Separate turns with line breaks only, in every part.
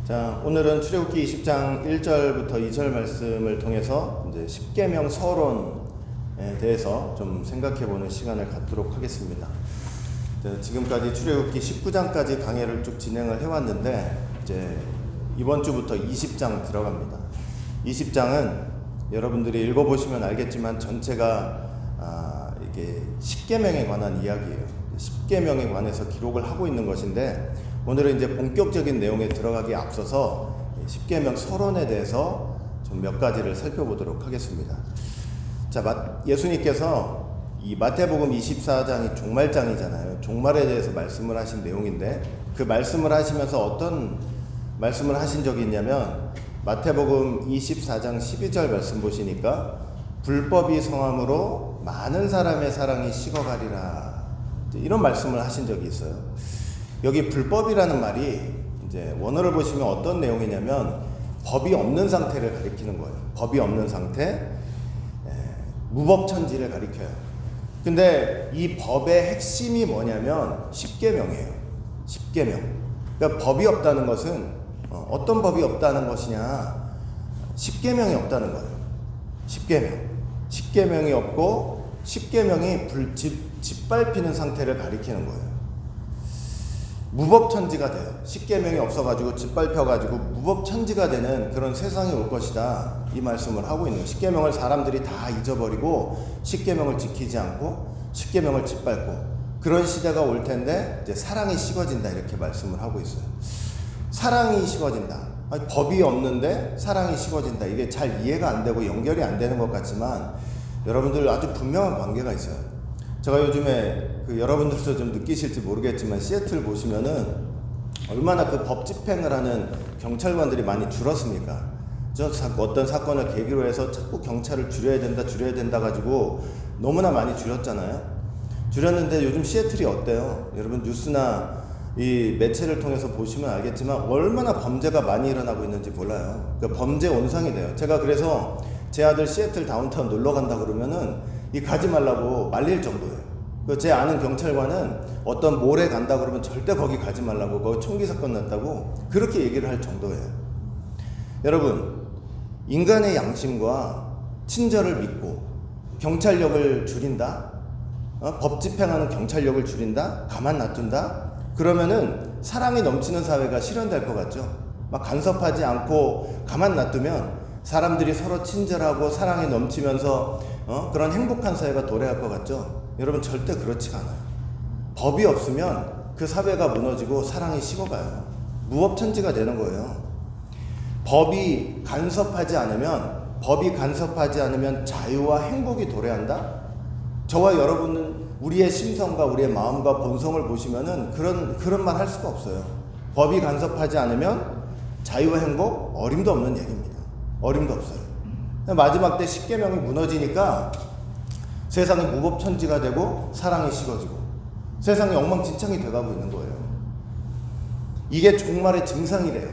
자, 오늘은 출애굽기 20장 1절부터 2절 말씀을 통해서 이제 십계명 서론에 대해서 좀 생각해보는 시간을 갖도록 하겠습니다. 지금까지 출애굽기 19장까지 강해를 쭉 진행을 해왔는데 이제 이번 주부터 20장 들어갑니다. 20장은 여러분들이 읽어보시면 알겠지만 전체가 이게 십계명에 관한 이야기예요. 십계명에 관해서 기록을 하고 있는 것인데 오늘은 이제 본격적인 내용에 들어가기 앞서서 십계명 서론에 대해서 좀 몇 가지를 살펴보도록 하겠습니다. 자, 예수님께서 이 마태복음 24장이 종말장이잖아요. 종말에 대해서 말씀을 하신 내용인데 그 말씀을 하시면서 어떤 말씀을 하신 적이 있냐면 마태복음 24장 12절 말씀 보시니까 불법이 성함으로 많은 사람의 사랑이 식어가리라, 이런 말씀을 하신 적이 있어요. 여기 불법이라는 말이 이제 원어를 보시면 어떤 내용이냐면 법이 없는 상태를 가리키는 거예요. 법이 없는 상태, 무법천지를 가리켜요. 근데 이 법의 핵심이 뭐냐면 십계명이에요. 십계명. 그러니까 법이 없다는 것은 어떤 법이 없다는 것이냐? 십계명이 없다는 거예요. 십계명. 십계명이 없고 십계명이 짓밟히는 상태를 가리키는 거예요. 무법천지가 돼요. 십계명이 없어가지고 짓밟혀가지고 무법천지가 되는 그런 세상이 올 것이다, 이 말씀을 하고 있는 거예요. 십계명을 사람들이 다 잊어버리고 십계명을 지키지 않고 십계명을 짓밟고 그런 시대가 올 텐데 이제 사랑이 식어진다, 이렇게 말씀을 하고 있어요. 사랑이 식어진다. 아니, 법이 없는데 사랑이 식어진다. 이게 잘 이해가 안 되고 연결이 안 되는 것 같지만 여러분들 아주 분명한 관계가 있어요. 제가 요즘에 여러분들도 좀 느끼실지 모르겠지만 시애틀 보시면은 얼마나 그 법 집행을 하는 경찰관들이 많이 줄었습니까? 어떤 사건을 계기로 해서 자꾸 경찰을 줄여야 된다 가지고 너무나 많이 줄였잖아요. 줄였는데 요즘 시애틀이 어때요? 여러분 뉴스나 이 매체를 통해서 보시면 알겠지만 얼마나 범죄가 많이 일어나고 있는지 몰라요. 그러니까 범죄 온상이 돼요. 제가 그래서 제 아들 시애틀 다운타운 놀러 간다 그러면은 가지 말라고 말릴 정도예요. 제 아는 경찰관은 어떤 몰에 간다 그러면 절대 거기 가지 말라고, 거기 총기 사건 났다고 그렇게 얘기를 할 정도예요. 여러분, 인간의 양심과 친절을 믿고 경찰력을 줄인다? 법 집행하는 경찰력을 줄인다? 가만 놔둔다? 그러면은 사랑이 넘치는 사회가 실현될 것 같죠? 막 간섭하지 않고 가만 놔두면 사람들이 서로 친절하고 사랑이 넘치면서 그런 행복한 사회가 도래할 것 같죠? 여러분, 절대 그렇지가 않아요. 법이 없으면 그 사회가 무너지고 사랑이 식어가요. 무법천지가 되는 거예요. 법이 간섭하지 않으면 자유와 행복이 도래한다? 저와 여러분은 우리의 심성과 우리의 마음과 본성을 보시면은 그런 말 할 수가 없어요. 법이 간섭하지 않으면 자유와 행복, 어림도 없는 얘기입니다. 어림도 없어요. 마지막 때 십계명이 무너지니까 세상이 무법천지가 되고 사랑이 식어지고 세상이 엉망진창이 돼가고 있는 거예요. 이게 종말의 증상이래요.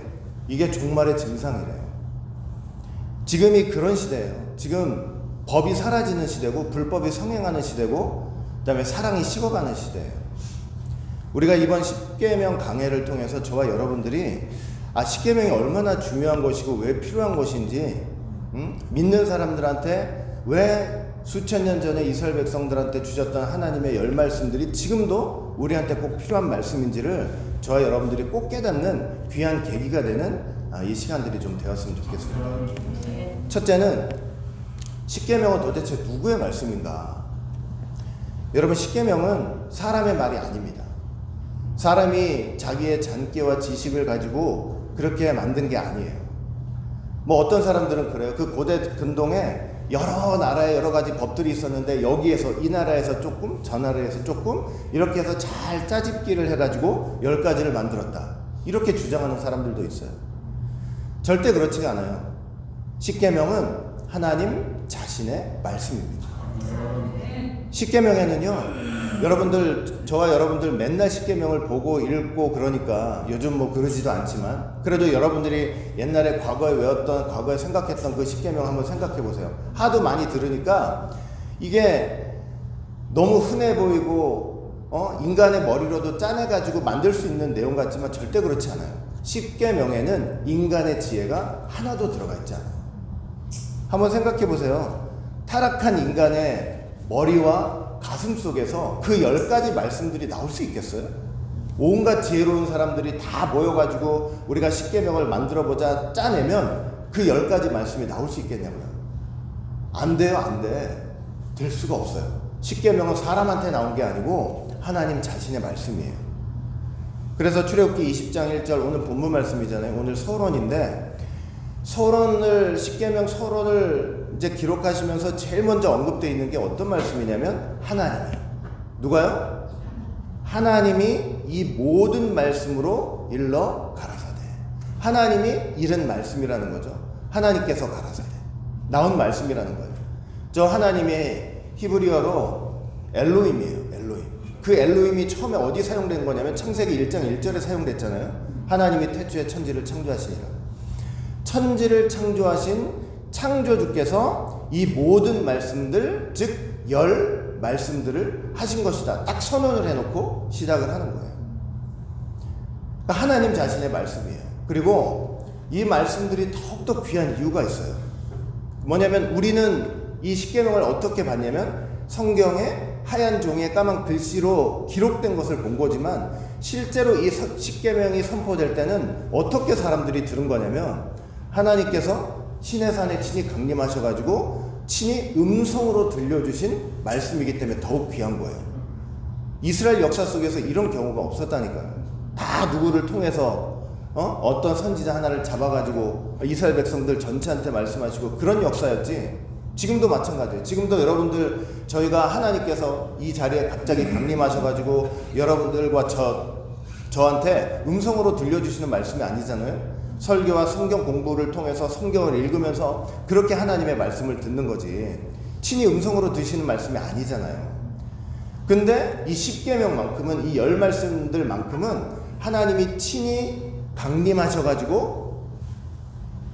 지금이 그런 시대예요. 지금 법이 사라지는 시대고 불법이 성행하는 시대고 그다음에 사랑이 식어가는 시대예요. 우리가 이번 십계명 강해를 통해서 저와 여러분들이 십계명이 얼마나 중요한 것이고 왜 필요한 것인지, 믿는 사람들한테 왜 수천 년 전에 이스라엘 백성들한테 주셨던 하나님의 열 말씀들이 지금도 우리한테 꼭 필요한 말씀인지를 저와 여러분들이 꼭 깨닫는 귀한 계기가 되는 이 시간들이 좀 되었으면 좋겠습니다. 첫째는 십계명은 도대체 누구의 말씀인가? 여러분, 십계명은 사람의 말이 아닙니다. 사람이 자기의 잔꾀와 지식을 가지고 그렇게 만든 게 아니에요. 어떤 사람들은 그래요. 그 고대 근동에 여러 나라에 여러 가지 법들이 있었는데 여기에서 이 나라에서 조금 저 나라에서 조금 이렇게 해서 잘 짜집기를 해가지고 10가지를 만들었다, 이렇게 주장하는 사람들도 있어요. 절대 그렇지가 않아요. 십계명은 하나님 자신의 말씀입니다. 십계명에는요, 저와 여러분들 맨날 십계명을 보고 읽고 그러니까 요즘 그러지도 않지만 그래도 여러분들이 옛날에 과거에 외웠던, 과거에 생각했던 그 십계명 한번 생각해 보세요. 하도 많이 들으니까 이게 너무 흔해 보이고 인간의 머리로도 짜내가지고 만들 수 있는 내용 같지만 절대 그렇지 않아요. 십계명에는 인간의 지혜가 하나도 들어가 있지 않아요. 한번 생각해 보세요. 타락한 인간의 머리와 가슴 속에서 그 10가지 말씀들이 나올 수 있겠어요? 온갖 지혜로운 사람들이 다 모여가지고 우리가 십계명을 만들어보자 짜내면 그 10가지 말씀이 나올 수 있겠냐고요. 안 돼요, 안 돼. 될 수가 없어요. 십계명은 사람한테 나온 게 아니고 하나님 자신의 말씀이에요. 그래서 출애굽기 20장 1절 오늘 본문 말씀이잖아요. 오늘 서론인데 십계명 서론을 이제 기록하시면서 제일 먼저 언급되어 있는 게 어떤 말씀이냐면 하나님이에요. 누가요? 하나님이 이 모든 말씀으로 일러 가라사대. 하나님이 이른 말씀이라는 거죠. 하나님께서 가라사대. 나온 말씀이라는 거예요. 저 하나님의 히브리어로 엘로힘이에요. 엘로힘. 그 엘로힘이 처음에 어디 사용된 거냐면 창세기 1장 1절에 사용됐잖아요. 하나님이 태초에 천지를 창조하시니라. 천지를 창조하신 창조주께서 이 모든 말씀들, 즉 10 말씀들을 하신 것이다. 딱 선언을 해놓고 시작을 하는 거예요. 그러니까 하나님 자신의 말씀이에요. 그리고 이 말씀들이 더욱더 귀한 이유가 있어요. 뭐냐면 우리는 이 십계명을 어떻게 봤냐면 성경에 하얀 종이에 까만 글씨로 기록된 것을 본 거지만 실제로 이 십계명이 선포될 때는 어떻게 사람들이 들은 거냐면 하나님께서 시내산에 친히 강림하셔가지고 친히 음성으로 들려주신 말씀이기 때문에 더욱 귀한 거예요. 이스라엘 역사 속에서 이런 경우가 없었다니까요. 다 누구를 통해서 어떤 선지자 하나를 잡아가지고 이스라엘 백성들 전체한테 말씀하시고 그런 역사였지. 지금도 마찬가지예요. 지금도 여러분들 저희가 하나님께서 이 자리에 갑자기 강림하셔가지고 여러분들과 저한테 음성으로 들려주시는 말씀이 아니잖아요. 설교와 성경 공부를 통해서 성경을 읽으면서 그렇게 하나님의 말씀을 듣는 거지 친히 음성으로 드시는 말씀이 아니잖아요. 근데 이 십계명만큼은 이 10 말씀들만큼은 하나님이 친히 강림하셔가지고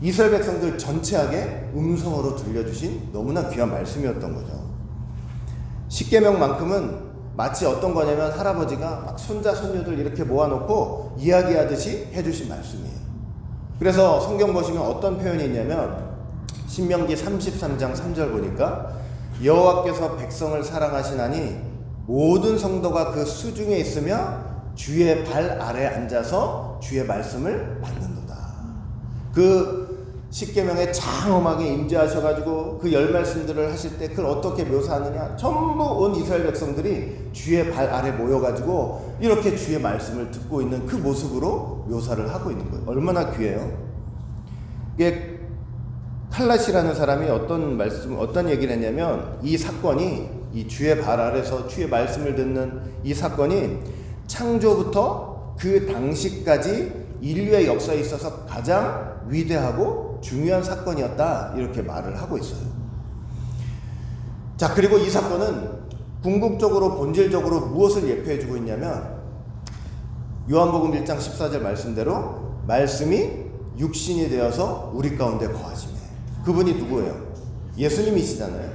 이스라엘 백성들 전체에게 음성으로 들려주신 너무나 귀한 말씀이었던 거죠. 십계명만큼은 마치 어떤 거냐면 할아버지가 막 손자 손녀들 이렇게 모아놓고 이야기하듯이 해주신 말씀이에요. 그래서 성경 보시면 어떤 표현이 있냐면 신명기 33장 3절 보니까 여호와께서 백성을 사랑하시나니 모든 성도가 그 수중에 있으며 주의 발 아래 앉아서 주의 말씀을 받는도다. 그 십계명에 장엄하게 임재하셔가지고 그 10 말씀들을 하실 때 그걸 어떻게 묘사하느냐, 전부 온 이스라엘 백성들이 주의 발 아래 모여가지고 이렇게 주의 말씀을 듣고 있는 그 모습으로 묘사를 하고 있는 거예요. 얼마나 귀해요. 이게 칼라시라는 사람이 어떤 얘기를 했냐면 이 사건이 이 주의 발 아래서 주의 말씀을 듣는 이 사건이 창조부터 그 당시까지 인류의 역사에 있어서 가장 위대하고 중요한 사건이었다, 이렇게 말을 하고 있어요. 자, 그리고 이 사건은 궁극적으로 본질적으로 무엇을 예표해주고 있냐면 요한복음 1장 14절 말씀대로 말씀이 육신이 되어서 우리 가운데 거하시네. 그분이 누구예요? 예수님이시잖아요.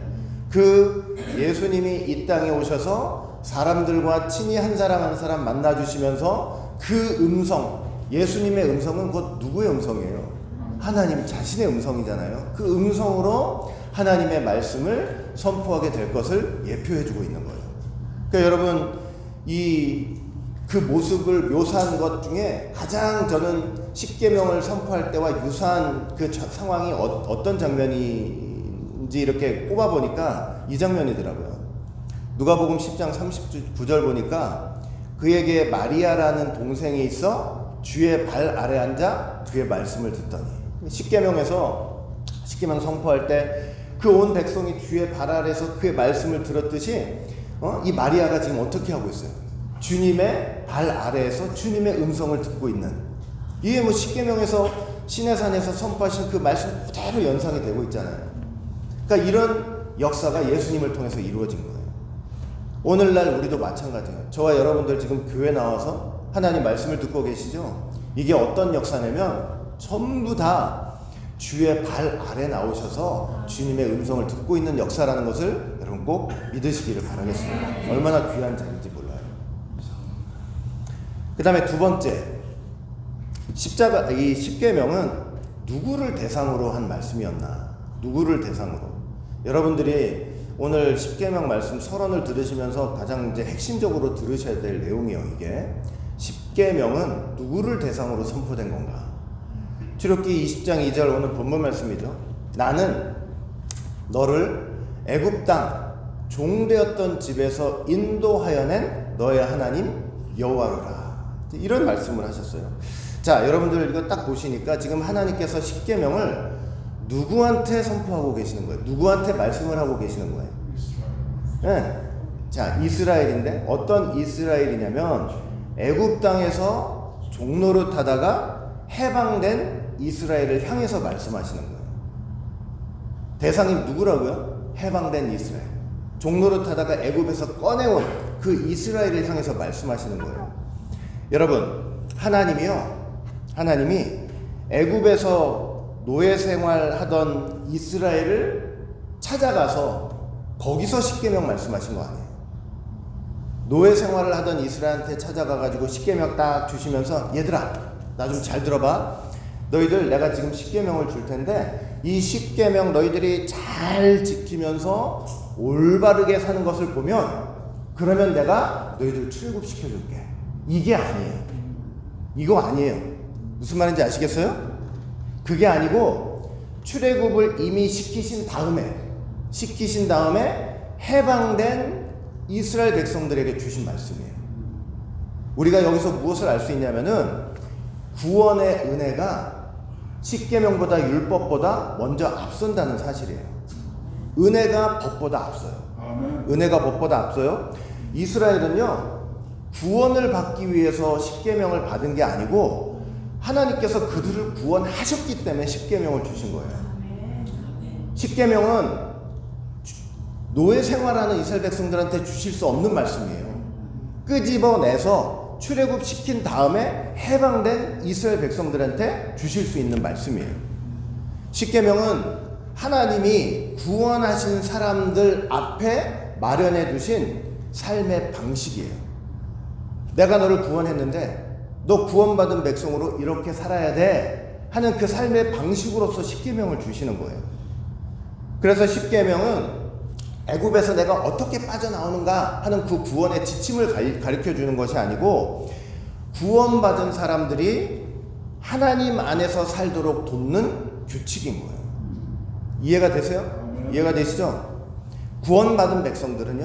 그 예수님이 이 땅에 오셔서 사람들과 친히 한 사람 한 사람 만나주시면서 그 음성, 예수님의 음성은 곧 누구의 음성이에요? 하나님 자신의 음성이잖아요. 그 음성으로 하나님의 말씀을 선포하게 될 것을 예표해주고 있는 거예요. 그러니까 여러분, 그 모습을 묘사한 것 중에 가장 저는 십계명을 선포할 때와 유사한 그 상황이 어떤 장면인지 이렇게 꼽아보니까 이 장면이더라고요. 누가복음 10장 39절 보니까 그에게 마리아라는 동생이 있어 주의 발 아래 앉아 주의 말씀을 듣더니, 십계명에서 십계명 선포할 때 그 온 백성이 주의 발 아래서 그의 말씀을 들었듯이 이 마리아가 지금 어떻게 하고 있어요? 주님의 발 아래에서 주님의 음성을 듣고 있는, 이게 뭐 십계명에서 시내산에서 선포하신 그 말씀 그대로 연상이 되고 있잖아요. 그러니까 이런 역사가 예수님을 통해서 이루어진 거예요. 오늘날 우리도 마찬가지예요. 저와 여러분들 지금 교회 나와서 하나님 말씀을 듣고 계시죠? 이게 어떤 역사냐면 전부 다 주의 발 아래 나오셔서 주님의 음성을 듣고 있는 역사라는 것을 여러분 꼭 믿으시기를 바라겠습니다. 얼마나 귀한 자리인지 몰라요. 그 다음에 두 번째, 십자가, 이 십계명은 누구를 대상으로 한 말씀이었나? 누구를 대상으로? 여러분들이 오늘 십계명 말씀 서론을 들으시면서 가장 이제 핵심적으로 들으셔야 될 내용이에요. 이게 십계명은 누구를 대상으로 선포된 건가? 출애굽기 20장 2절 오늘 본문 말씀이죠. 나는 너를 애굽 땅 종되었던 집에서 인도하여 낸 너의 하나님 여호와로라. 이런 말씀을 하셨어요. 자, 여러분들 이거 딱 보시니까 지금 하나님께서 십계명을 누구한테 선포하고 계시는 거예요? 누구한테 말씀을 하고 계시는 거예요? 네. 자, 이스라엘인데 어떤 이스라엘이냐면 애굽 땅에서 종노릇 하다가 해방된 이스라엘을 향해서 말씀하시는 거예요. 대상이 누구라고요? 해방된 이스라엘. 종노릇 하다가 애굽에서 꺼내온 그 이스라엘을 향해서 말씀하시는 거예요. 여러분, 하나님이 애굽에서 노예 생활하던 이스라엘을 찾아가서 거기서 십계명 말씀하신 거 아니에요. 노예 생활을 하던 이스라엘한테 찾아가가지고 십계명 딱 주시면서 얘들아, 나 좀 잘 들어봐. 너희들 내가 지금 십계명을 줄 텐데 이 십계명 너희들이 잘 지키면서 올바르게 사는 것을 보면 그러면 내가 너희들 출애굽시켜줄게. 이게 아니에요. 이거 아니에요. 무슨 말인지 아시겠어요? 그게 아니고 출애굽을 이미 시키신 다음에 해방된 이스라엘 백성들에게 주신 말씀이에요. 우리가 여기서 무엇을 알 수 있냐면은 구원의 은혜가 십계명보다 율법보다 먼저 앞선다는 사실이에요. 은혜가 법보다 앞서요. 은혜가 법보다 앞서요. 이스라엘은요, 구원을 받기 위해서 십계명을 받은 게 아니고 하나님께서 그들을 구원하셨기 때문에 십계명을 주신 거예요. 십계명은 노예 생활하는 이스라엘 백성들한테 주실 수 없는 말씀이에요. 끄집어내서 출애굽 시킨 다음에 해방된 이스라엘 백성들한테 주실 수 있는 말씀이에요. 십계명은 하나님이 구원하신 사람들 앞에 마련해 두신 삶의 방식이에요. 내가 너를 구원했는데 너 구원받은 백성으로 이렇게 살아야 돼 하는 그 삶의 방식으로서 십계명을 주시는 거예요. 그래서 십계명은 애굽에서 내가 어떻게 빠져나오는가 하는 그 구원의 지침을 가르쳐 주는 것이 아니고 구원받은 사람들이 하나님 안에서 살도록 돕는 규칙인 거예요. 이해가 되세요? 이해가 되시죠? 구원받은 백성들은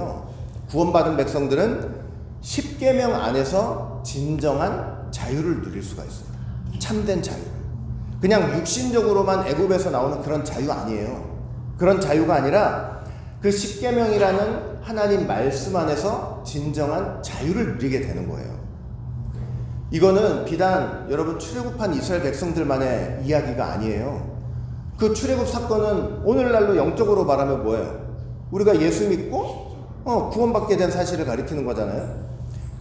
십계명 안에서 진정한 자유를 누릴 수가 있어요. 참된 자유. 그냥 육신적으로만 애굽에서 나오는 그런 자유 아니에요. 그런 자유가 아니라 그 십계명이라는 하나님 말씀 안에서 진정한 자유를 누리게 되는 거예요. 이거는 비단 여러분 출애굽한 이스라엘 백성들만의 이야기가 아니에요. 그 출애굽 사건은 오늘날로 영적으로 말하면 뭐예요? 우리가 예수 믿고 구원받게 된 사실을 가리키는 거잖아요.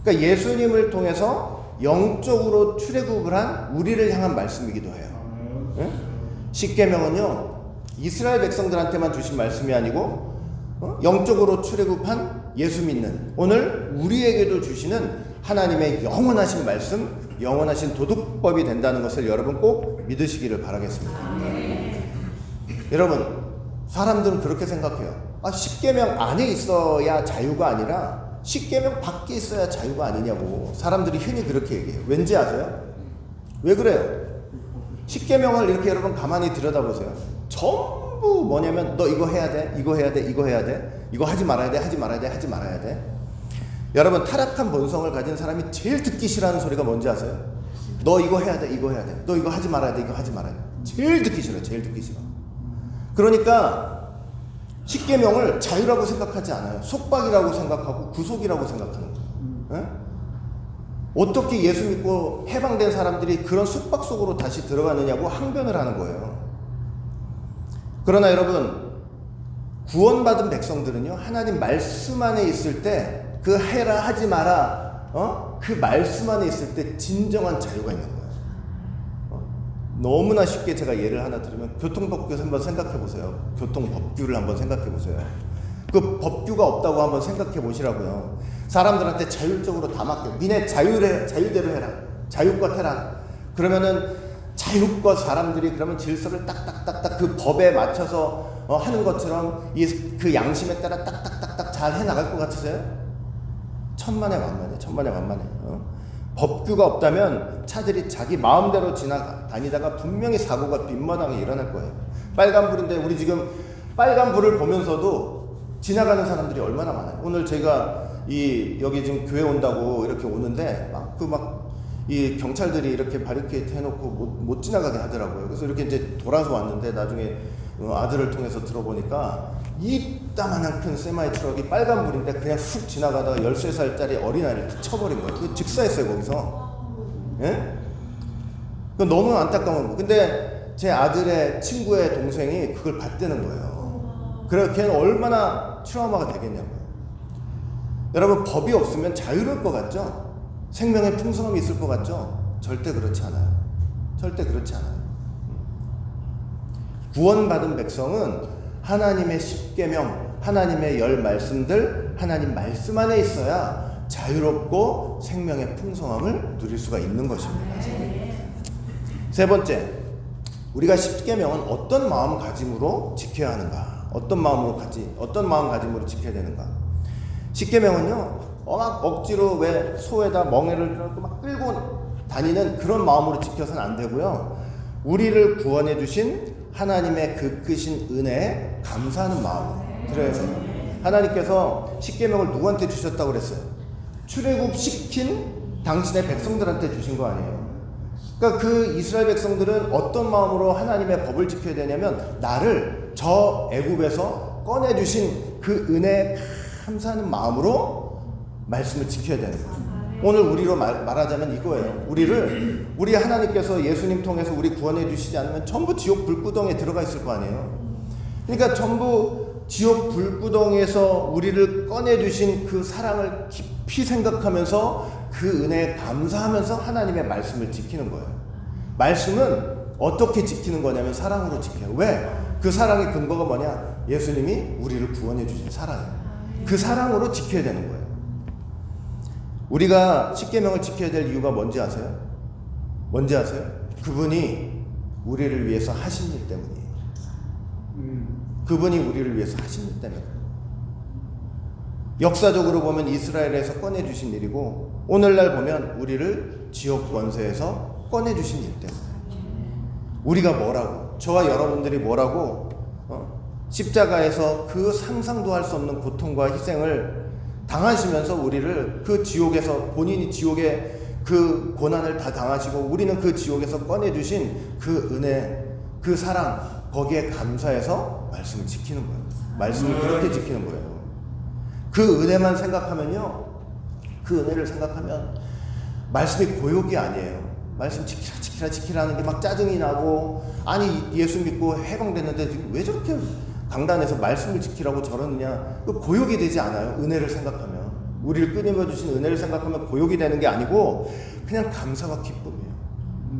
그러니까 예수님을 통해서 영적으로 출애굽을 한 우리를 향한 말씀이기도 해요. 네? 십계명은요, 이스라엘 백성들한테만 주신 말씀이 아니고 영적으로 출애굽한 예수 믿는 오늘 우리에게도 주시는 하나님의 영원하신 말씀, 영원하신 도덕법이 된다는 것을 여러분 꼭 믿으시기를 바라겠습니다. 여러분, 사람들은 그렇게 생각해요. 십계명 안에 있어야 자유가 아니라 십계명 밖에 있어야 자유가 아니냐고 사람들이 흔히 그렇게 얘기해요. 왠지 아세요? 왜 그래요? 십계명을 이렇게 여러분 가만히 들여다보세요. 전부 뭐냐면 너 이거 해야 돼, 이거 해야 돼, 이거 해야 돼, 이거 하지 말아야 돼, 하지 말아야 돼, 하지 말아야 돼. 여러분, 타락한 본성을 가진 사람이 제일 듣기 싫어하는 소리가 뭔지 아세요? 너 이거 해야 돼, 이거 해야 돼, 너 이거 하지 말아야 돼, 이거 하지 말아야 돼. 제일 듣기 싫어요. 제일 듣기 싫어. 그러니까 십계명을 자유라고 생각하지 않아요. 속박이라고 생각하고 구속이라고 생각하는 거예요. 네? 어떻게 예수 믿고 해방된 사람들이 그런 속박 속으로 다시 들어가느냐고 항변을 하는 거예요. 그러나 여러분, 구원받은 백성들은요, 하나님 말씀 안에 있을 때 그 해라 하지 마라 그 말씀 안에 있을 때 진정한 자유가 있는 거예요. 너무나 쉽게 제가 예를 하나 들으면 교통법규 한번 생각해 보세요. 교통법규를 한번 생각해 보세요. 그 법규가 없다고 한번 생각해 보시라고요. 사람들한테 자율적으로 다 맡겨. 니네 자유대로 해라. 자유껏 해라. 그러면은 자유껏 사람들이 그러면 질서를 딱딱딱딱 그 법에 맞춰서 하는 것처럼 그 양심에 따라 딱딱딱딱 잘 해나갈 것 같으세요? 천만에 만만해. 법규가 없다면 차들이 자기 마음대로 지나다니다가 분명히 사고가 빈번하게 일어날 거예요. 빨간불인데 우리 지금 빨간불을 보면서도 지나가는 사람들이 얼마나 많아요. 오늘 제가 여기 지금 교회 온다고 이렇게 오는데 이 경찰들이 이렇게 바리케이트 해놓고 못 지나가게 하더라고요. 그래서 이렇게 이제 돌아서 왔는데 나중에 아들을 통해서 들어보니까 이따만한 큰 세마이 트럭이 빨간불인데 그냥 훅 지나가다가 13살짜리 어린아이를 쳐버린 거예요. 그 직사했어요 거기서. 예? 그 너무 안타까운 거. 근데 제 아들의 친구의 동생이 그걸 봤다는 거예요. 그래 걔는 얼마나 트라우마가 되겠냐고요. 여러분 법이 없으면 자유로울 것 같죠? 생명의 풍성함이 있을 것 같죠? 절대 그렇지 않아요. 구원받은 백성은 하나님의 십계명, 하나님의 열 말씀들, 하나님 말씀 안에 있어야 자유롭고 생명의 풍성함을 누릴 수가 있는 것입니다. 세 번째, 우리가 십계명은 어떤 마음가짐으로 지켜야 하는가? 어떤 마음가짐으로 지켜야 되는가? 십계명은요, 막 억지로 왜 소에다 멍에를 막 끌고 다니는 그런 마음으로 지켜서는 안 되고요. 우리를 구원해 주신 하나님의 그 크신 은혜에 감사하는 마음으로 드려야 돼요. 하나님께서 십계명을 누구한테 주셨다고 그랬어요? 출애굽시킨 당신의 백성들한테 주신 거 아니에요. 그러니까 그 이스라엘 백성들은 어떤 마음으로 하나님의 법을 지켜야 되냐면 나를 저 애굽에서 꺼내 주신 그 은혜에 감사하는 마음으로 말씀을 지켜야 되는 거죠. 오늘 우리로 말하자면 이거예요. 우리 하나님께서 예수님 통해서 우리 구원해 주시지 않으면 전부 지옥 불구덩이에 들어가 있을 거 아니에요. 그러니까 전부 지옥 불구덩이에서 우리를 꺼내 주신 그 사랑을 깊이 생각하면서 그 은혜에 감사하면서 하나님의 말씀을 지키는 거예요. 말씀은 어떻게 지키는 거냐면 사랑으로 지켜요. 왜? 그 사랑의 근거가 뭐냐? 예수님이 우리를 구원해 주신 사랑이에요. 그 사랑으로 지켜야 되는 거예요. 우리가 십계명을 지켜야 될 이유가 뭔지 아세요? 그분이 우리를 위해서 하신 일 때문이에요. 그분이 우리를 위해서 하신 일 때문에. 역사적으로 보면 이스라엘에서 꺼내주신 일이고 오늘날 보면 우리를 지옥 권세에서 꺼내주신 일 때문에. 우리가 뭐라고, 저와 여러분들이 뭐라고 십자가에서 그 상상도 할 수 없는 고통과 희생을 당하시면서 우리를 그 지옥에서 본인이 지옥의 그 고난을 다 당하시고 우리는 그 지옥에서 꺼내주신 그 은혜, 그 사랑, 거기에 감사해서 말씀을 지키는 거예요. 말씀을 그렇게 지키는 거예요. 그 은혜만 생각하면요, 그 은혜를 생각하면 말씀이 고욕이 아니에요. 말씀 지키라 하는 게 막 짜증이 나고, 아니 예수 믿고 해방됐는데 지금 왜 저렇게 강단에서 말씀을 지키라고 저러느냐. 그 고욕이 되지 않아요. 은혜를 생각하면, 우리를 끊임어 주신 은혜를 생각하면 고욕이 되는 게 아니고 그냥 감사와 기쁨이에요.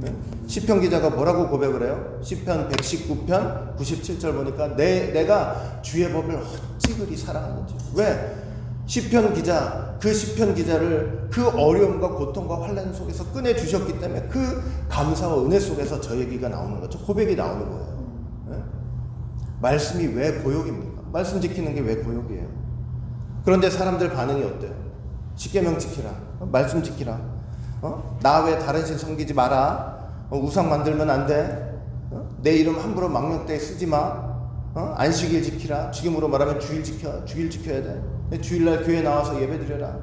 네? 시편 기자가 뭐라고 고백을 해요? 시편 119편 97절 보니까 내가 주의 법을 어찌 그리 사랑하는지. 왜? 시편 기자를 그 어려움과 고통과 환난 속에서 꺼내 주셨기 때문에 그 감사와 은혜 속에서 저 얘기가 나오는 거죠. 고백이 나오는 거예요. 네? 말씀이 왜 고욕입니까? 말씀 지키는 게 왜 고욕이에요? 그런데 사람들 반응이 어때요? 십계명 지키라, 말씀 지키라, 나 외 다른 신 섬기지 마라, 우상 만들면 안 돼, 내 이름 함부로 망령되이 쓰지 마, 안식일 지키라. 지금으로 말하면 주일 지켜야 돼. 주일날 교회 나와서 예배 드려라.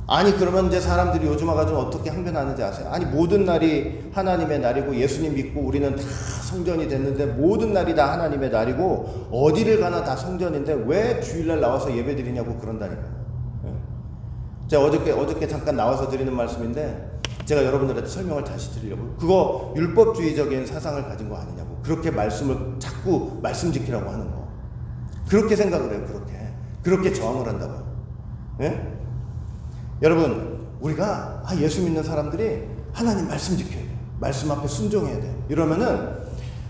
아니 그러면 이제 사람들이 요즘 와가지고 어떻게 항변하는지 아세요? 아니 모든 날이 하나님의 날이고 예수님 믿고 우리는 다 성전이 됐는데 모든 날이 다 하나님의 날이고 어디를 가나 다 성전인데 왜 주일날 나와서 예배 드리냐고 그런다니까요. 제가 어저께 잠깐 나와서 드리는 말씀인데 제가 여러분들한테 설명을 다시 드리려고, 그거 율법주의적인 사상을 가진 거 아니냐고, 그렇게 말씀을 자꾸 말씀 지키라고 하는 거, 그렇게 생각을 해요. 그렇게 저항을 한다고요. 예? 여러분, 우리가 예수 믿는 사람들이 하나님 말씀 지켜야 돼요. 말씀 앞에 순종해야 돼요. 이러면은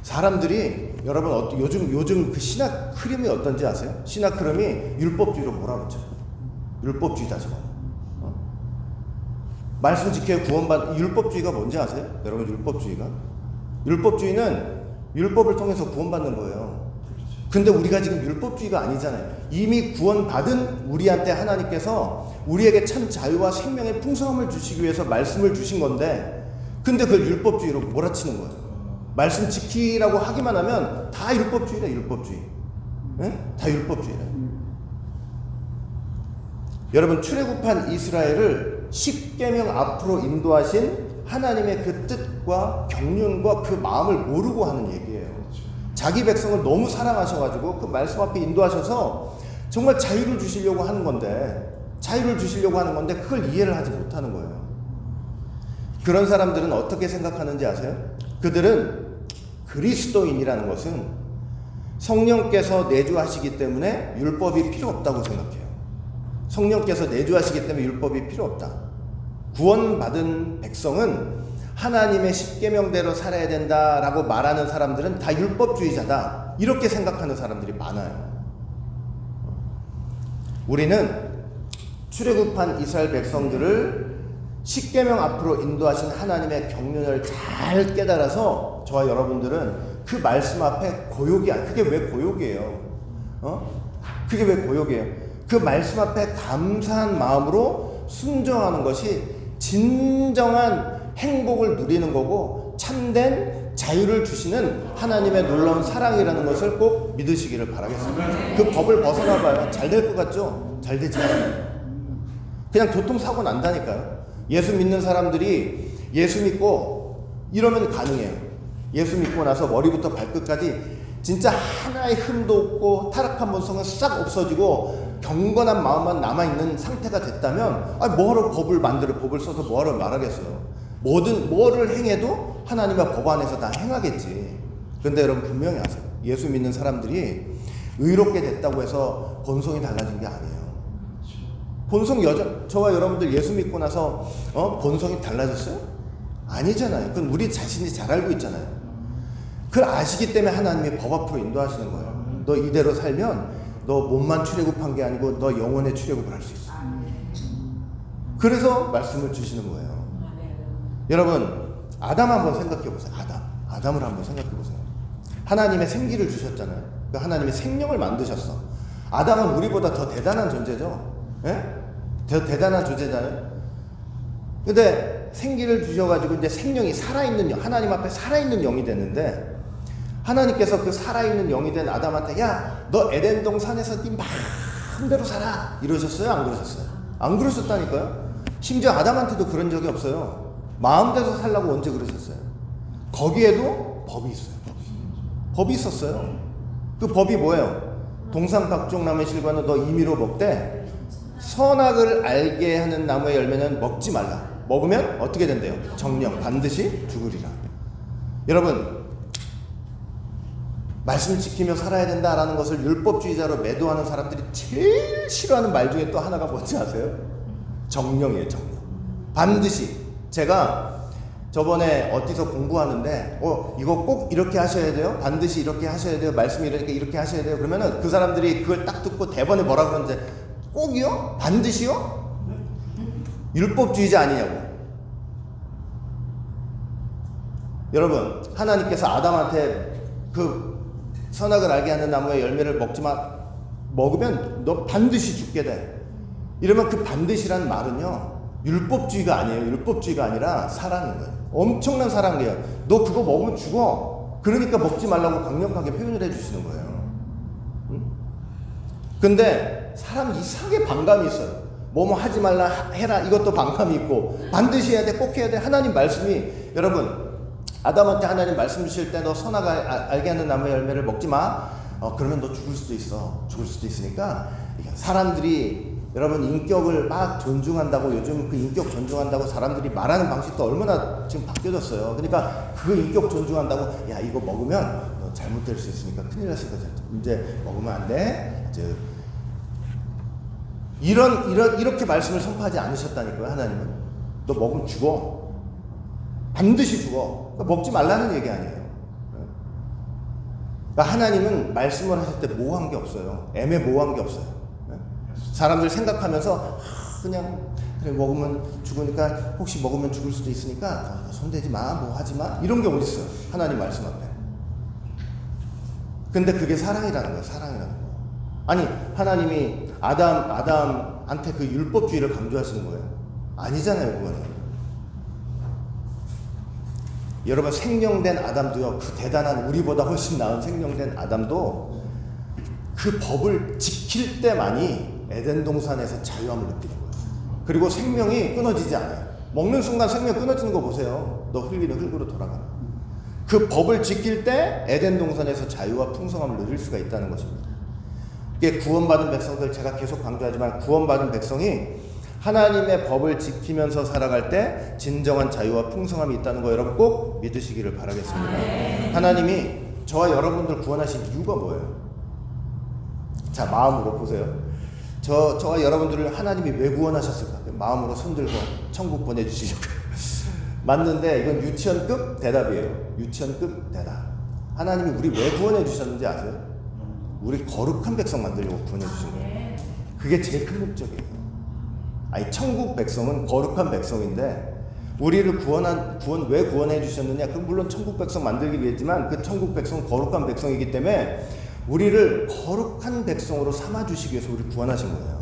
사람들이 여러분 요즘 그 신학 흐름이 어떤지 아세요? 신학 흐름이 율법주의로 몰아붙여요. 율법주의다 저거. 말씀 지켜야 구원받. 율법주의가 뭔지 아세요? 여러분 율법주의는 율법을 통해서 구원받는 거예요. 근데 우리가 지금 율법주의가 아니잖아요. 이미 구원받은 우리한테 하나님께서 우리에게 참 자유와 생명의 풍성함을 주시기 위해서 말씀을 주신 건데, 근데 그걸 율법주의로 몰아치는 거예요. 말씀 지키라고 하기만 하면 다 율법주의다, 율법주의. 네? 다 율법주의다. 여러분, 출애굽한 이스라엘을 십계명 앞으로 인도하신 하나님의 그 뜻과 경륜과 그 마음을 모르고 하는 얘기예요. 자기 백성을 너무 사랑하셔가지고 그 말씀 앞에 인도하셔서 정말 자유를 주시려고 하는 건데 그걸 이해를 하지 못하는 거예요. 그런 사람들은 어떻게 생각하는지 아세요? 그들은 그리스도인이라는 것은 성령께서 내주하시기 때문에 율법이 필요 없다고 생각해요. 성령께서 내주하시기 때문에 율법이 필요 없다. 구원받은 백성은 하나님의 십계명대로 살아야 된다라고 말하는 사람들은 다 율법주의자다, 이렇게 생각하는 사람들이 많아요. 우리는 출애굽한 이스라엘 백성들을 십계명 앞으로 인도하신 하나님의 경륜을 잘 깨달아서 저와 여러분들은 그 말씀 앞에 고욕이 아니에요. 그게 왜 고욕이에요? 그게 왜 고욕이에요? 그 말씀 앞에 감사한 마음으로 순종하는 것이 진정한 행복을 누리는 거고 참된 자유를 주시는 하나님의 놀라운 사랑이라는 것을 꼭 믿으시기를 바라겠습니다. 그 법을 벗어나봐요. 잘 될 것 같죠? 잘 되지 않아요. 그냥 교통사고 난다니까요. 예수 믿는 사람들이 예수 믿고 이러면 가능해요. 예수 믿고 나서 머리부터 발끝까지 진짜 하나의 흠도 없고 타락한 본성은 싹 없어지고 경건한 마음만 남아있는 상태가 됐다면 뭐하러 법을 써서 뭐하러 말하겠어요. 뭐를 행해도 하나님의 법 안에서 다 행하겠지. 그런데 여러분 분명히 아세요. 예수 믿는 사람들이 의롭게 됐다고 해서 본성이 달라진 게 아니에요. 본성 저와 여러분들 예수 믿고 나서 본성이 달라졌어요? 아니잖아요. 그건 우리 자신이 잘 알고 있잖아요. 그걸 아시기 때문에 하나님이 법 앞으로 인도하시는 거예요. 너 이대로 살면 너 몸만 출애굽한 게 아니고 너 영혼의 출애굽을 할 수 있어. 그래서 말씀을 주시는 거예요. 여러분, 아담 한번 생각해 보세요. 아담을 한번 생각해 보세요. 하나님의 생기를 주셨잖아요. 하나님의 생명을 만드셨어. 아담은 우리보다 더 대단한 존재죠. 예? 더 대단한 존재잖아요. 근데 생기를 주셔가지고 이제 생명이 살아있는 영, 하나님 앞에 살아있는 영이 됐는데, 하나님께서 그 살아있는 영이 된 아담한테 야, 너 에덴 동산에서 네 마음대로 살아, 이러셨어요? 안 그러셨어요? 안 그러셨다니까요. 심지어 아담한테도 그런 적이 없어요. 마음대로 살라고 언제 그러셨어요? 거기에도 법이 있어요. 법이 있었어요. 그 법이 뭐예요? 동산 각종 나무의 실과는 너 임의로 먹되 선악을 알게 하는 나무의 열매는 먹지 말라. 먹으면 어떻게 된대요? 정령 반드시 죽으리라. 여러분, 말씀 지키며 살아야 된다라는 것을 율법주의자로 매도하는 사람들이 제일 싫어하는 말 중에 또 하나가 뭔지 아세요? 정령이에요. 정령. 반드시. 제가 저번에 어디서 공부하는데 이거 꼭 이렇게 하셔야 돼요? 반드시 이렇게 하셔야 돼요? 말씀이 이렇게 하셔야 돼요? 그러면은 그 사람들이 그걸 딱 듣고 대본에 뭐라 그러는데 꼭이요? 반드시요? 율법주의자 아니냐고. 여러분, 하나님께서 아담한테 그 선악을 알게 하는 나무의 열매를 먹으면 너 반드시 죽게 돼. 이러면 그 반드시라는 말은요, 율법주의가 아니에요. 율법주의가 아니라 사랑인 거예요. 엄청난 사랑이에요. 너 그거 먹으면 죽어. 그러니까 먹지 말라고 강력하게 표현을 해주시는 거예요. 응? 근데 사람 이상하게 반감이 있어요. 뭐뭐 하지 말라 해라, 이것도 반감이 있고, 반드시 해야 돼, 꼭 해야 돼. 하나님 말씀이, 여러분, 아담한테 하나님 말씀 주실 때 너 선악을 알게 하는 나무의 열매를 먹지 마. 그러면 너 죽을 수도 있어. 죽을 수도 있으니까 사람들이, 여러분, 인격을 막 존중한다고, 요즘 그 인격 존중한다고 사람들이 말하는 방식도 얼마나 지금 바뀌어졌어요. 그러니까 그 인격 존중한다고, 야, 이거 먹으면 너 잘못될 수 있으니까 큰일 났을 거잖아. 이제 먹으면 안 돼. 이제 이렇게 말씀을 선포하지 않으셨다니까요. 하나님은. 너 먹으면 죽어. 반드시 죽어. 그러니까 먹지 말라는 얘기 아니에요. 그러니까 하나님은 말씀을 하실 때 모호한 게 없어요. 애매모호한 게 없어요. 사람들 생각하면서 그냥 그래 먹으면 죽으니까 혹시 먹으면 죽을 수도 있으니까 손대지 마, 뭐 하지 마, 이런 게 어디 있어요? 하나님 말씀 앞에. 근데 그게 사랑이라는 거예요. 사랑이라는 거. 아니 하나님이 아담한테 그 율법주의를 강조하시는 거예요? 아니잖아요, 그거는. 여러분 생명된 아담도요, 그 대단한 우리보다 훨씬 나은 생명된 아담도 그 법을 지킬 때만이 에덴 동산에서 자유함을 느끼는 거예요. 그리고 생명이 끊어지지 않아요. 먹는 순간 생명 끊어지는 거 보세요. 너 흙이는 흙으로 돌아가. 그 법을 지킬 때 에덴 동산에서 자유와 풍성함을 누릴 수가 있다는 것입니다. 이게 구원받은 백성들, 제가 계속 강조하지만 구원받은 백성이 하나님의 법을 지키면서 살아갈 때 진정한 자유와 풍성함이 있다는 거 여러분 꼭 믿으시기를 바라겠습니다. 하나님이 저와 여러분들 구원하신 이유가 뭐예요? 자, 마음으로 보세요. 저와 여러분들을 하나님이 왜 구원하셨을까? 마음으로 손들고 천국 보내주시려고. 맞는데 이건 유치원급 대답이에요. 유치원급 대답. 하나님이 우리 왜 구원해 주셨는지 아세요? 우리 거룩한 백성 만들려고 구원해 주신 거예요. 그게 제일 큰 목적이에요. 아니 천국 백성은 거룩한 백성인데 우리를 왜 구원해 주셨느냐? 그럼 물론 천국 백성 만들기 위해지만 그 천국 백성은 거룩한 백성이기 때문에 우리를 거룩한 백성으로 삼아 주시기 위해서 우리를 구원하신 거예요.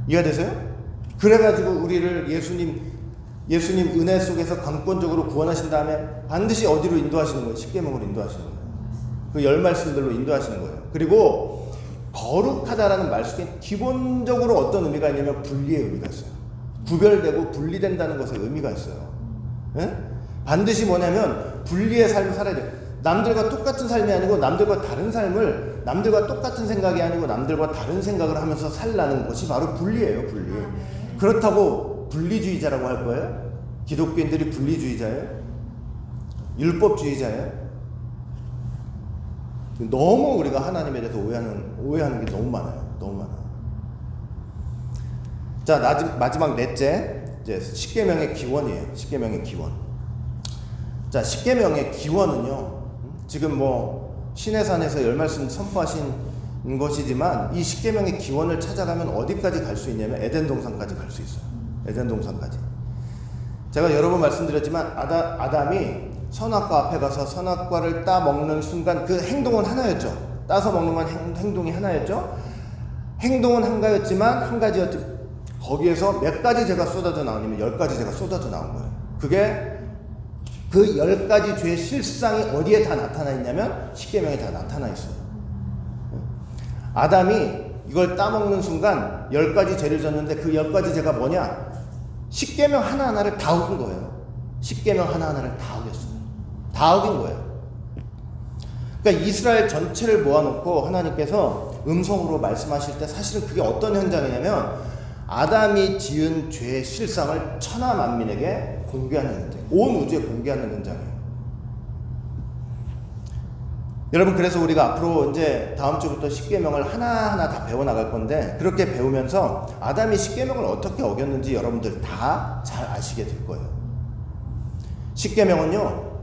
이해되세요? 그래가지고 우리를 예수님 은혜 속에서 강권적으로 구원하신 다음에 반드시 어디로 인도하시는 거예요? 십계명으로 인도하시는 거예요. 그 열 말씀들로 인도하시는 거예요. 그리고 거룩하다라는 말 속에 기본적으로 어떤 의미가 있냐면 분리의 의미가 있어요. 구별되고 분리된다는 것에 의미가 있어요. 예? 반드시 뭐냐면 분리의 삶을 살아야 돼요. 남들과 똑같은 삶이 아니고 남들과 다른 삶을, 남들과 똑같은 생각이 아니고 남들과 다른 생각을 하면서 살라는 것이 바로 분리예요. 분리. 그렇다고 분리주의자라고 할 거예요? 기독교인들이 분리주의자예요? 율법주의자예요? 너무 우리가 하나님에 대해서 오해하는 게 너무 많아요. 너무 많아요. 자, 마지막 넷째, 이제 십계명의 기원이에요. 십계명의 기원. 자, 십계명의 기원은요, 지금 뭐 신의 산에서 열 말씀 선포하신 것이지만 이 십계명의 기원을 찾아가면 어디까지 갈 수 있냐면 에덴 동산까지 갈 수 있어요. 에덴 동산까지. 제가 여러 번 말씀드렸지만 아담이 선악과 앞에 가서 선악과를 따 먹는 순간 그 행동은 하나였죠. 따서 먹는 건 행동이 하나였죠. 행동은 한 가지였지. 거기에서 몇 가지 죄가 쏟아져 나오냐면 10가지 죄가 쏟아져 나온 거예요. 그게 그 10가지 죄의 실상이 어디에 다 나타나 있냐면 십계명에 다 나타나 있어요. 아담이 이걸 따먹는 순간 10가지 죄를 졌는데 그 10가지 죄가 뭐냐? 십계명 하나하나를 다 어긴 거예요. 십계명 하나하나를 다 어겼어요. 다 어긴 거예요. 그러니까 이스라엘 전체를 모아놓고 하나님께서 음성으로 말씀하실 때 사실은 그게 어떤 현장이냐면 아담이 지은 죄의 실상을 천하 만민에게 공개하는 현장, 온 우주에 공개하는 현장이에요. 여러분, 그래서 우리가 앞으로 이제 다음 주부터 십계명을 하나하나 다 배워나갈 건데 그렇게 배우면서 아담이 십계명을 어떻게 어겼는지 여러분들 다 잘 아시게 될 거예요. 십계명은요,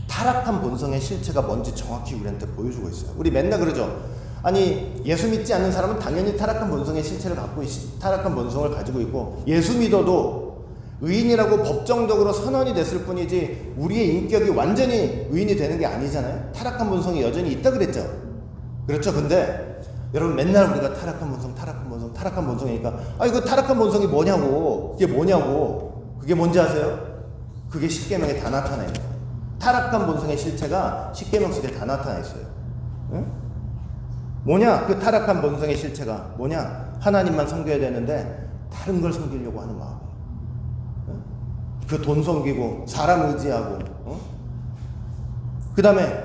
타락한 본성의 실체가 뭔지 정확히 우리한테 보여주고 있어요. 우리 맨날 그러죠. 아니, 예수 믿지 않는 사람은 당연히 타락한 본성의 실체를 타락한 본성을 가지고 있고, 예수 믿어도 의인이라고 법정적으로 선언이 됐을 뿐이지 우리의 인격이 완전히 의인이 되는 게 아니잖아요. 타락한 본성이 여전히 있다 그랬죠. 그렇죠. 근데 여러분, 맨날 우리가 타락한 본성이니까 이거 타락한 본성이 뭐냐고, 그게 뭔지 아세요? 그게 십계명에 다 나타나 있어요. 타락한 본성의 실체가 십계명 속에 다 나타나 있어요. 응? 뭐냐? 그 타락한 본성의 실체가 뭐냐? 하나님만 섬겨야 되는데 다른 걸 섬기려고 하는 마음. 그 돈 섬기고 사람 의지하고, 그 다음에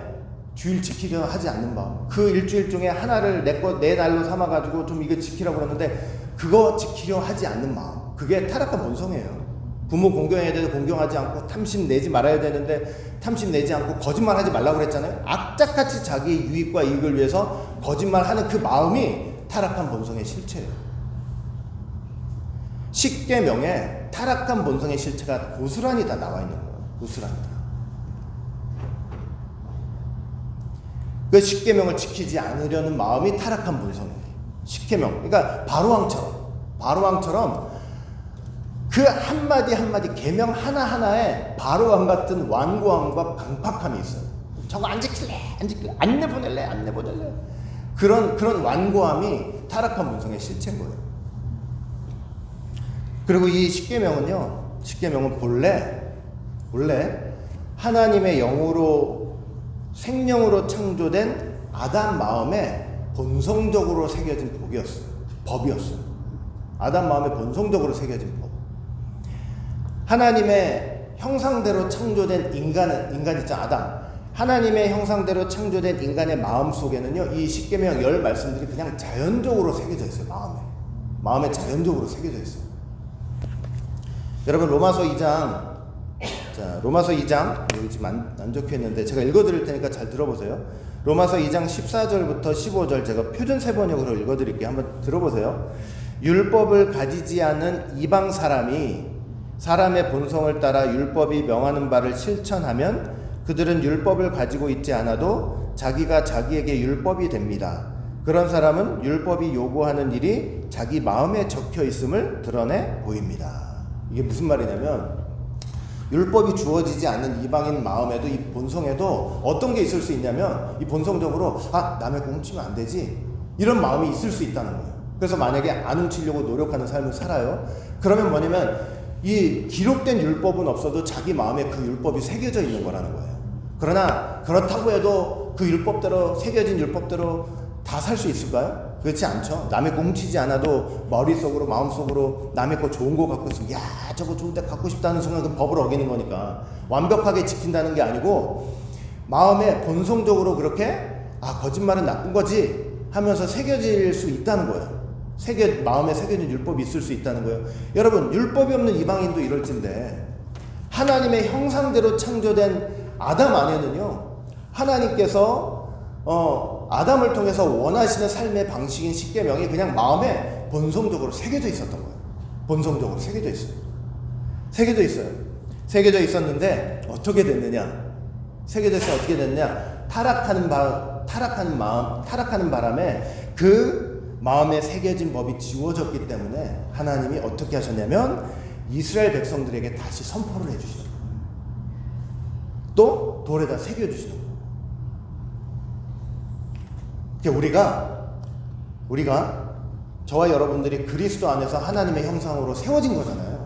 주일 지키려 하지 않는 마음. 그 일주일 중에 하나를 내 날로 삼아가지고 좀 이거 지키라고 그러는데 그거 지키려 하지 않는 마음. 그게 타락한 본성이에요. 부모 공경해야 되는데 공경하지 않고, 탐심 내지 말아야 되는데 탐심 내지 않고, 거짓말하지 말라고 그랬잖아요. 악착같이 자기 유익과 이익을 위해서 거짓말하는 그 마음이 타락한 본성의 실체예요. 십계명에 타락한 본성의 실체가 고스란히 다 나와 있는 거예요. 고스란히. 그 십계명을 지키지 않으려는 마음이 타락한 본성이에요. 십계명. 그러니까 바로왕처럼 그 한마디 한마디 계명 하나하나에 바로왕 같은 완고함과 강팍함이 있어요. 저거 안 지킬래, 안 내보낼래. 그런 완고함이 타락한 본성의 실체인 거예요. 그리고 이 십계명은 본래 하나님의 영으로 생명으로 창조된 아담 마음에 본성적으로 새겨진 법이었어요. 아담 마음에 본성적으로 새겨진 법. 하나님의 형상대로 창조된 인간 있죠, 아담. 하나님의 형상대로 창조된 인간의 마음 속에는요, 이 십계명 10 말씀들이 그냥 자연적으로 새겨져 있어요. 마음에 자연적으로 새겨져 있어요. 여러분, 로마서 2장 여기 지금 안 적혀 있는데 제가 읽어드릴 테니까 잘 들어보세요. 로마서 2장 14절부터 15절 제가 표준 세번역으로 읽어드릴게요. 한번 들어보세요. 율법을 가지지 않은 이방 사람이 사람의 본성을 따라 율법이 명하는 바를 실천하면 그들은 율법을 가지고 있지 않아도 자기가 자기에게 율법이 됩니다. 그런 사람은 율법이 요구하는 일이 자기 마음에 적혀 있음을 드러내 보입니다. 이게 무슨 말이냐면, 율법이 주어지지 않는 이방인 마음에도, 이 본성에도 어떤 게 있을 수 있냐면, 이 본성적으로 남의 거 훔치면 안 되지, 이런 마음이 있을 수 있다는 거예요. 그래서 만약에 안 훔치려고 노력하는 삶을 살아요. 그러면 뭐냐면 이 기록된 율법은 없어도 자기 마음에 그 율법이 새겨져 있는 거라는 거예요. 그러나 그렇다고 해도 그 율법대로, 새겨진 율법대로 다 살 수 있을까요? 그렇지 않죠. 남의 거 훔치지 않아도 머릿속으로, 마음속으로 남의 거 좋은 거 갖고 있으면, 야, 저거 좋은데 갖고 싶다는 순간 그 법을 어기는 거니까 완벽하게 지킨다는 게 아니고, 마음에 본성적으로 그렇게 거짓말은 나쁜 거지 하면서 새겨질 수 있다는 거예요. 마음에 새겨진 율법이 있을 수 있다는 거예요. 여러분, 율법이 없는 이방인도 이럴진데 하나님의 형상대로 창조된 아담 안에는요, 하나님께서 아담을 통해서 원하시는 삶의 방식인 십계명이 그냥 마음에 본성적으로 새겨져 있었던 거예요. 본성적으로 새겨져 있어요. 새겨져 있었는데 어떻게 됐느냐? 새겨져서 어떻게 됐느냐? 타락하는 바람에 그 마음에 새겨진 법이 지워졌기 때문에 하나님이 어떻게 하셨냐면 이스라엘 백성들에게 다시 선포를 해주시는 거예요. 또 돌에다 새겨주시는 거예요. 우리가 저와 여러분들이 그리스도 안에서 하나님의 형상으로 세워진 거잖아요.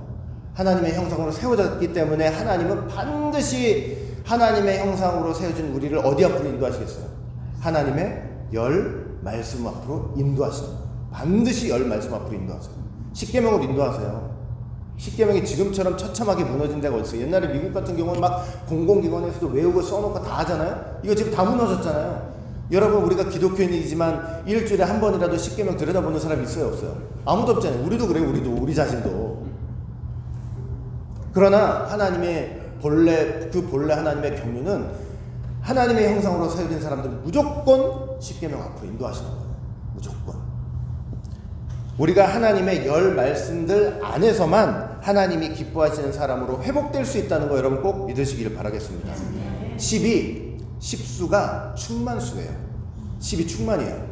하나님의 형상으로 세워졌기 때문에 하나님은 반드시 하나님의 형상으로 세워진 우리를 어디 앞으로 인도하시겠어요? 하나님의 말씀 앞으로 인도하시는 거예요. 반드시 말씀 앞으로 인도하세요. 십계명으로 인도하세요. 십계명이 지금처럼 처참하게 무너진 데가 어딨어요? 옛날에 미국 같은 경우는 막 공공기관에서도 외우고 써놓고 다 하잖아요. 이거 지금 다 무너졌잖아요. 여러분, 우리가 기독교인이지만 일주일에 한 번이라도 십계명 들여다보는 사람이 있어요, 없어요? 아무도 없잖아요. 우리도 그래요. 우리 자신도. 그러나 하나님의 본래 하나님의 경륜은 하나님의 형상으로 세워진 사람들은 무조건 십계명 앞으로 인도하시는 거예요. 무조건. 우리가 하나님의 말씀들 안에서만 하나님이 기뻐하시는 사람으로 회복될 수 있다는 거 여러분 꼭 믿으시기를 바라겠습니다. 10수가 충만수예요. 10이 충만이에요.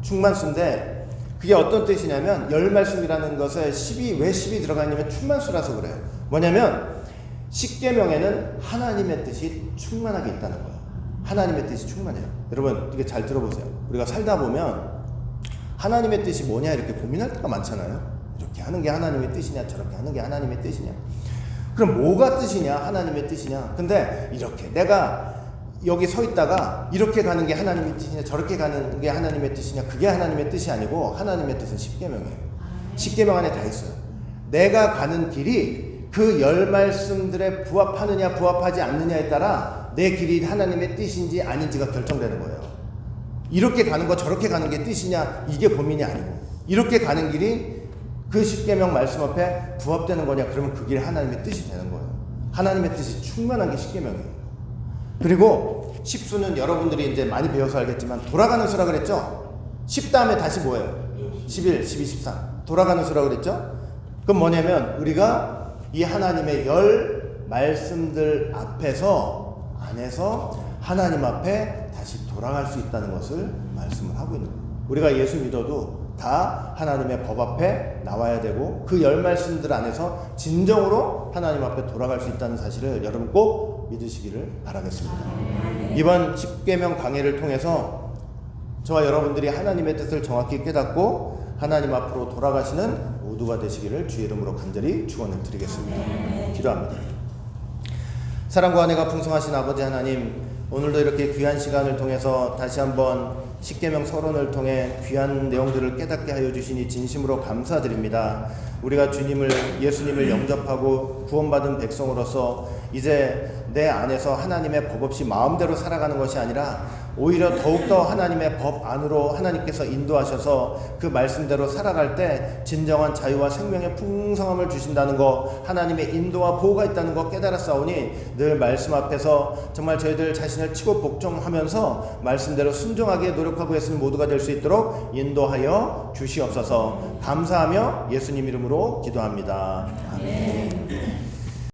충만수인데 그게 어떤 뜻이냐면, 말씀이라는 것에 왜 10이 들어가 있냐면 충만수라서 그래요. 뭐냐면 십계명에는 하나님의 뜻이 충만하게 있다는 거예요. 하나님의 뜻이 충만해요. 여러분, 이게 잘 들어보세요. 우리가 살다 보면 하나님의 뜻이 뭐냐 이렇게 고민할 때가 많잖아요. 이렇게 하는 게 하나님의 뜻이냐, 저렇게 하는 게 하나님의 뜻이냐. 그럼 뭐가 뜻이냐, 하나님의 뜻이냐. 근데 이렇게 내가 여기 서 있다가 이렇게 가는 게 하나님의 뜻이냐, 저렇게 가는 게 하나님의 뜻이냐, 그게 하나님의 뜻이 아니고 하나님의 뜻은 십계명이에요. 십계명 안에 다 있어요. 내가 가는 길이 그 말씀들에 부합하느냐 부합하지 않느냐에 따라 내 길이 하나님의 뜻인지 아닌지가 결정되는 거예요. 이렇게 가는 거 저렇게 가는 게 뜻이냐, 이게 고민이 아니고, 이렇게 가는 길이 그 십계명 말씀 앞에 부합되는 거냐, 그러면 그 길이 하나님의 뜻이 되는 거예요. 하나님의 뜻이 충만한 게 십계명이에요. 그리고 10수는 여러분들이 이제 많이 배워서 알겠지만 돌아가는 수라 그랬죠? 10 다음에 다시 뭐예요? 11, 12, 13 돌아가는 수라 그랬죠? 그건 뭐냐면 우리가 이 하나님의 말씀들 안에서 하나님 앞에 다시 돌아갈 수 있다는 것을 말씀을 하고 있는 거예요. 우리가 예수 믿어도 다 하나님의 법 앞에 나와야 되고 그 열 말씀들 안에서 진정으로 하나님 앞에 돌아갈 수 있다는 사실을 여러분 꼭 믿으시기를 바라겠습니다. 이번 십계명 강해를 통해서 저와 여러분들이 하나님의 뜻을 정확히 깨닫고 하나님 앞으로 돌아가시는 모두가 되시기를 주의 이름으로 간절히 축원을 드리겠습니다. 기도합니다. 사랑과 은혜가 풍성하신 아버지 하나님, 오늘도 이렇게 귀한 시간을 통해서 다시 한번 십계명 서론을 통해 귀한 내용들을 깨닫게 하여 주시니 진심으로 감사드립니다. 우리가 예수님을 영접하고 구원받은 백성으로서 이제 내 안에서 하나님의 법 없이 마음대로 살아가는 것이 아니라 오히려 더욱더 하나님의 법 안으로 하나님께서 인도하셔서 그 말씀대로 살아갈 때 진정한 자유와 생명의 풍성함을 주신다는 것, 하나님의 인도와 보호가 있다는 것 깨달았사오니 늘 말씀 앞에서 정말 저희들 자신을 치고 복종하면서 말씀대로 순종하게 노력하고 계시는 모두가 될 수 있도록 인도하여 주시옵소서. 감사하며 예수님 이름으로 기도합니다. 아멘.